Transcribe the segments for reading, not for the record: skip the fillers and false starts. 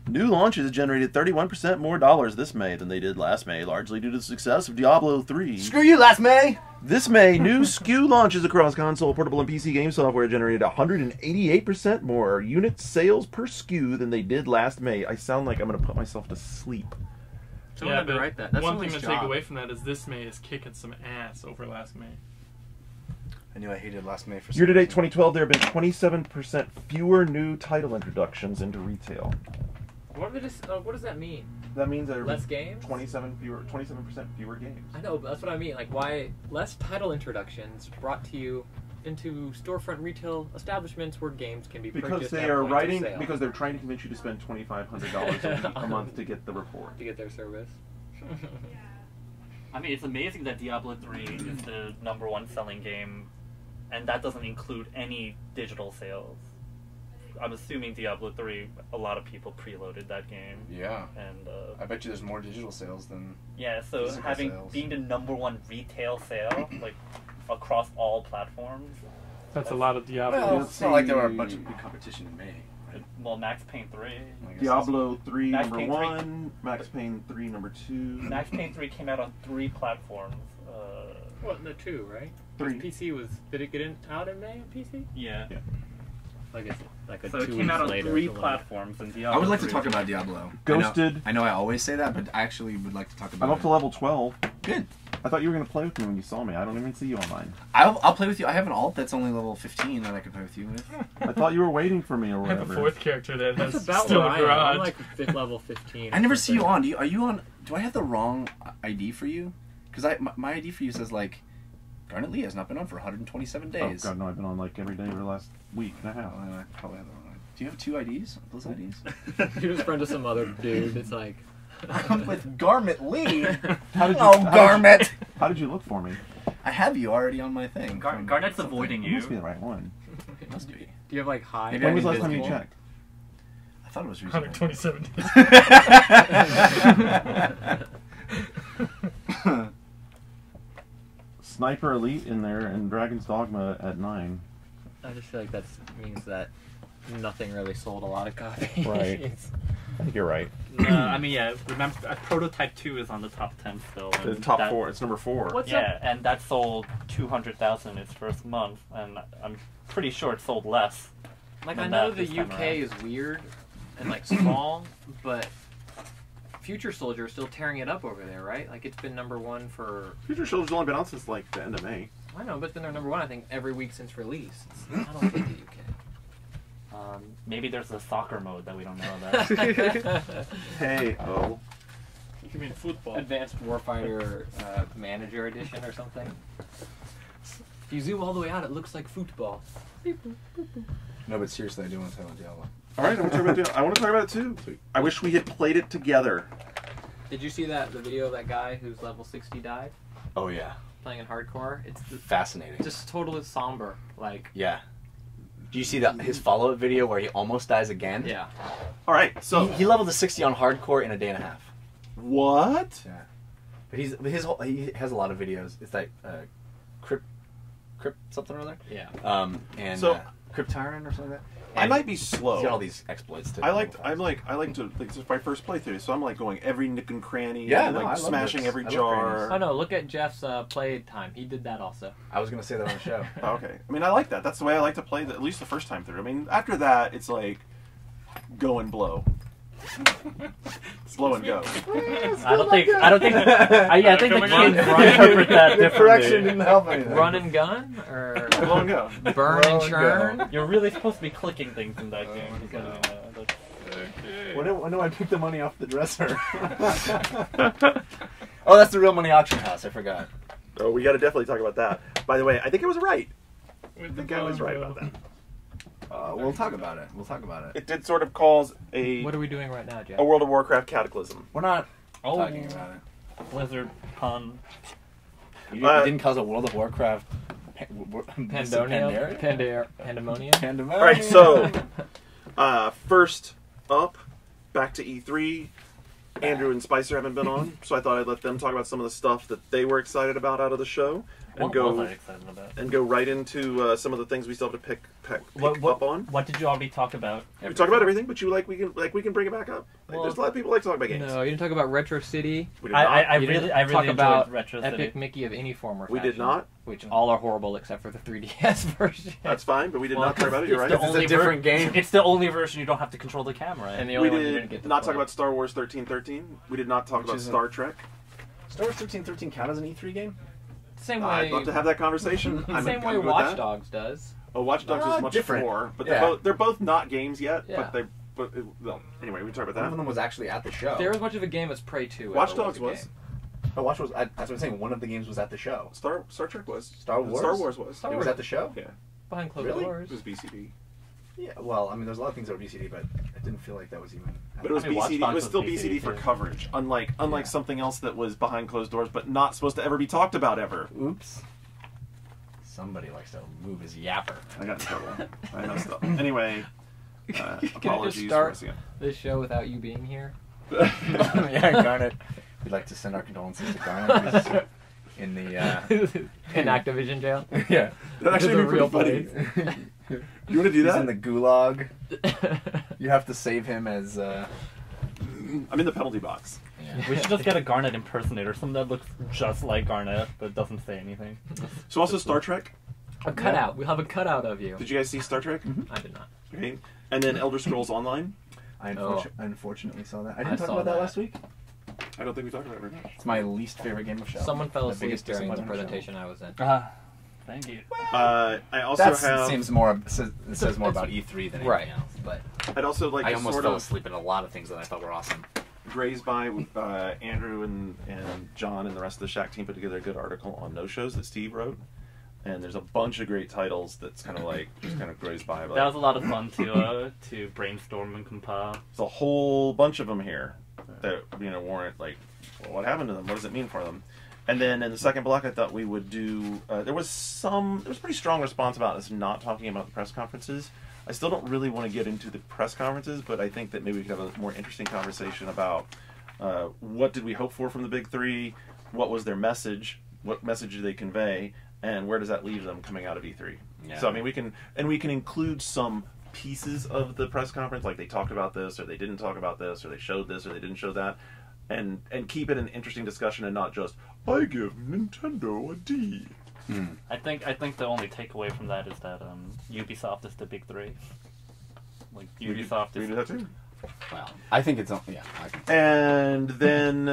New launches generated 31% more dollars this May than they did last May, largely due to the success of Diablo III. Screw you, last May! This May, new SKU launches across console, portable, and PC game software generated 188% more unit sales per SKU than they did last May. I sound like I'm going to put myself to sleep. Someone had to write that. That's one thing to take away from that is this May is kicking some ass over last May. I knew I hated last May for some Year-to-date reason. 2012, there have been 27% fewer new title introductions into retail. What does that mean? That means there Less games? 27% fewer games. I know, but that's what I mean. Like, why less title introductions brought to you into storefront retail establishments where games can be Because purchased they at are point of writing, sale. because they're trying to convince you to spend $2,500 a month to get the report. To get their service. I mean, it's amazing that Diablo 3 is the #1 selling game, and that doesn't include any digital sales. I'm assuming Diablo 3, a lot of people preloaded that game. Yeah. And I bet you there's more digital sales than yeah, so being the #1 retail sale, like across all platforms. That's a lot of Diablo. Well, it's not like there were a bunch of big competition in May. Right? Well, Max Payne 3. Diablo 3 Max number Payne 1, Max Payne 3 number 2. Max Payne 3 came out on 3 platforms. What, the 2, right? 3. PC was, did it get out in May on PC? Yeah. Like a So 2 it came out on later 3 platforms, and Diablo I would like to 3 talk about Diablo. Ghosted. I know I always say that, but I actually would like to talk about I'm up to level 12. Good. I thought you were going to play with me when you saw me. I don't even see you online. I'll play with you. I have an alt that's only level 15 that I can play with you with. I thought you were waiting for me or I have whatever. a 4th character that has That's about still where a I am. garage. I'm like level 15. I never see you on. Are you on? Do I have the wrong ID for you? Because my ID for you says like Garnett Lee has not been on for 127 days. Oh god, no! I've been on like every day over the last week and a half. I probably have the wrong ID. Do you have 2 IDs? Those IDs? You're just friend with some other dude. It's like I'm with Garnett Lee. Garnett! How did you look for me? I have you already on my thing. Garnett's avoiding You you. must be the right one. Must be. Do you have like high? Maybe When was the last time you invisible? checked? I thought it was recently. 127 days. Sniper Elite in there and Dragon's Dogma at 9. I just feel like that means that nothing really sold a lot of copies. Right. I think you're right. I mean, yeah. Remember, Prototype 2 is on the top 10 still. The and top that, 4. It's number 4. What's Yeah, and that sold 200,000 its first month, and I'm pretty sure it sold less. Like, than I know that the this time UK around. is weird and like small, but Future Soldier is still tearing it up over there, right? Like, it's been #1 for. Future Soldier's only been out since like the end of May. I know, but it's been their #1, I think, every week since release. I don't think the UK. Maybe there's a soccer mode that we don't know about. Hey, oh. You mean football? Advanced Warfighter Manager Edition or something. If you zoom all the way out, it looks like football. No, but seriously, I do want to talk about Diablo. Alright, I want to talk about it too. I wish we had played it together. Did you see the video of that guy who's level 60 died? Oh yeah. Playing in hardcore? It's Fascinating. just totally somber. Like, Yeah. Do you see his follow-up video where he almost dies again? yeah. Alright, so... He leveled to 60 on hardcore in a day and a half. What? Yeah. But he has a lot of videos. It's like Crypt something or other. Yeah. And So- Cryptarian or something like that. I And might be he's slow. got all these exploits too. I like to this is my first playthrough, so I'm like going every nook and cranny, Yeah, and no, I like love smashing this. every I love jar. Oh no, look at Jeff's play time. He did that also. I was gonna say that on the show. Oh, okay, I mean I like that. That's the way I like to play. At least the first time through. I mean after that it's like go and blow, blow and go. I don't think. I think the kids interpret that The correction differently. didn't help anything. Run and gun or Blow and go. burn Blow and and churn. You're really supposed to be clicking things in that game. my because, God. that's- When do I pick the money off the dresser? Oh, that's the real money auction house. I forgot. Oh, we got to definitely talk about that. By the way, I think I was right. I With think I was right about that. We'll talk about it. It did sort of cause a What are we doing right now, Jeff? World of Warcraft cataclysm. We're not Oh, talking about it. Blizzard pun. You didn't cause a World of Warcraft Pandemonium. Pandemonium. All right, so first up, back to E3. Andrew and Spicer haven't been on, so I thought I'd let them talk about some of the stuff that they were excited about out of the show. and What go was I excited about? and go right into some of the things we still have to pick up on. What did you already talk about? We talk about everything, but we can bring it back up. Well, there's a lot of people like to talk about games. No, you didn't talk about Retro City. We did not. I You didn't really talk enjoyed about Retro Epic City. Mickey of any form or We fashion. did not. Which all are horrible except for the 3DS version. That's fine, but we did Well, not talk about it. You're right. the It's a only different game. It's the only version you don't have to control the camera. And the We only one you didn't did get to not play. talk about Star Wars 1313. We did not talk Which about is a- Star Trek. Star Wars 1313 count as an E3 game? Same way. I'd love to have that conversation. the same way good with Watch that. Dogs does. Oh, Watch Dogs is much different. more, but Yeah. they're both not games yet. Yeah. Well, anyway, we can talk about One of that. them was actually at the show. They're as much of a game as Prey 2. Watch ever Dogs a was. game. Oh, Watch was. That's what I'm saying. One of the games was at the show. Star Trek was. Star Wars? Star Wars was. It was at the show? Yeah. Behind closed Really? doors. It was BCD. Yeah. Well, I mean, there's a lot of things that were BCD, but it didn't feel like that was even. But it was I mean, Watch BCD. It Dogs was was still BCD BCD for too. coverage, unlike Yeah. something else that was behind closed doors, but not supposed to ever be talked about ever. Oops. Somebody likes to move his yapper. I got in trouble. I messed up. Anyway, Can I just apologies start once again. this show without you being here? Yeah, Garnett. We'd like to send our condolences to Garnett, who's in the. In Activision jail? Yeah. That actually This would is be a real pretty funny. You want to do He's that? in the gulag. You have to save him as. I'm in the penalty box. We should just get a Garnet impersonator, someone that looks just like Garnet but doesn't say anything. So also Star Trek. A cutout. We'll have a cutout of you. Did you guys see Star Trek? I did not. Okay. And then Elder Scrolls Online. I unfortunately saw that. I I didn't talk saw about that that. last week. I don't think we talked about it very much. It's my least favorite game of show. Someone fell The asleep biggest during the disappointment of presentation I was in. Thank you. I also That have. seems more. It says more about E3 than anything Right. else. But I'd also like I to almost sort fell of asleep in a lot of things that I thought were awesome. graze by Andrew and John and the rest of the Shack team put together a good article on no shows that Steve wrote. And there's a bunch of great titles that's kind of like just kind of grazed by. That was a lot of fun to brainstorm and compile. There's a whole bunch of them here that warrant like, well, what happened to them? What does it mean for them? And then in the second block, I thought we would do. There was pretty strong response about us not talking about the press conferences. I still don't really want to get into the press conferences, but I think that maybe we could have a more interesting conversation about what did we hope for from the big three, what was their message, what message did they convey, and where does that leave them coming out of E3? Yeah. So I mean, we can include some pieces of the press conference, like they talked about this, or they didn't talk about this, or they showed this, or they didn't show that, and keep it an interesting discussion and not just I give Nintendo a D. I think the only takeaway from that is that Ubisoft is the big three. Like Ubisoft We is do that too. Well, I think it's yeah. And then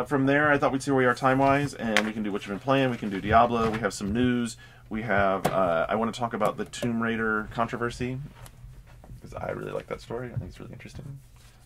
from there, I thought we'd see where we are time-wise, and we can do what you've been playing. We can do Diablo. We have some news. We have. I want to talk about the Tomb Raider controversy because I really like that story. I think it's really interesting.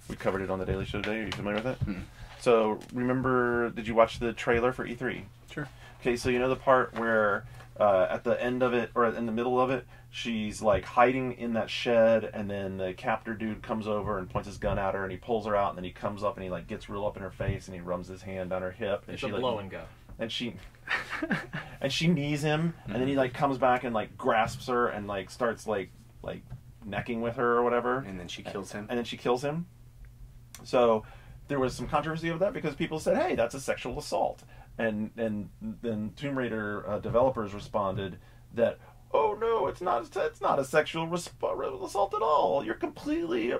We covered it on the Daily Show today. Are you familiar with it? So remember, did you watch the trailer for E3? Sure. Okay, so you know the part where at the end of it, or in the middle of it, she's like hiding in that shed, and then the captor dude comes over and points his gun at her, and he pulls her out, and then he comes up and he like gets real up in her face, and he rums his hand down her hip, and It's she a like, blow and go. and she and she knees him, and then he like comes back and like grasps her and like starts like necking with her or whatever, And then she kills him. and then she kills him. So there was some controversy over that because people said, "Hey, that's a sexual assault," and then Tomb Raider developers responded that, "Oh no, it's not a sexual assault at all. You're completely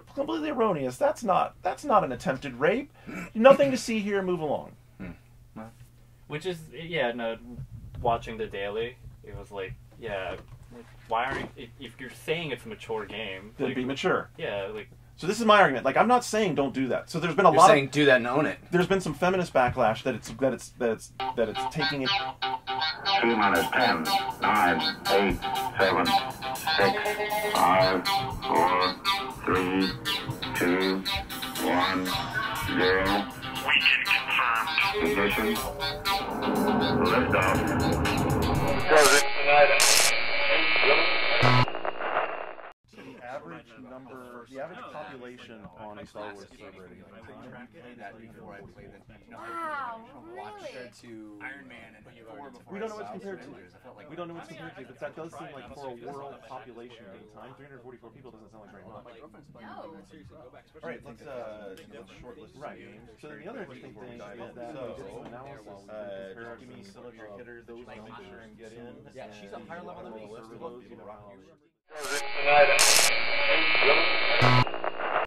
erroneous. That's not an attempted rape. Nothing to see here. Move along." which is watching the Daily, it was like why aren't if you're saying it's a mature game, Then like, be mature. yeah, like So this is my argument. Like, I'm not saying don't do that. So there's been a You're lot saying of do that and own it. there's been some feminist backlash that it's taking it. 2 minutes, 10, 9, 8, 7, 6, 5, 4, 3, 2, 1, 0. Weekend confirmed. Ignition. Liftoff. The average population on a Star Wars server. Play that before I play the. Wow, Watch really? to Iron Man and Thor before We don't know I what saw it's compared Avengers. I felt like We don't know what it's compared to, but that does seem like for a world population game time, 344 people doesn't sound like very much. No. All right, let's shortlist some games. So then the other interesting thing is that we did some analysis. Give me some of your hitters that you want to make sure and get in. Yeah, she's a higher level than me. List of those, you know, how- Tonight.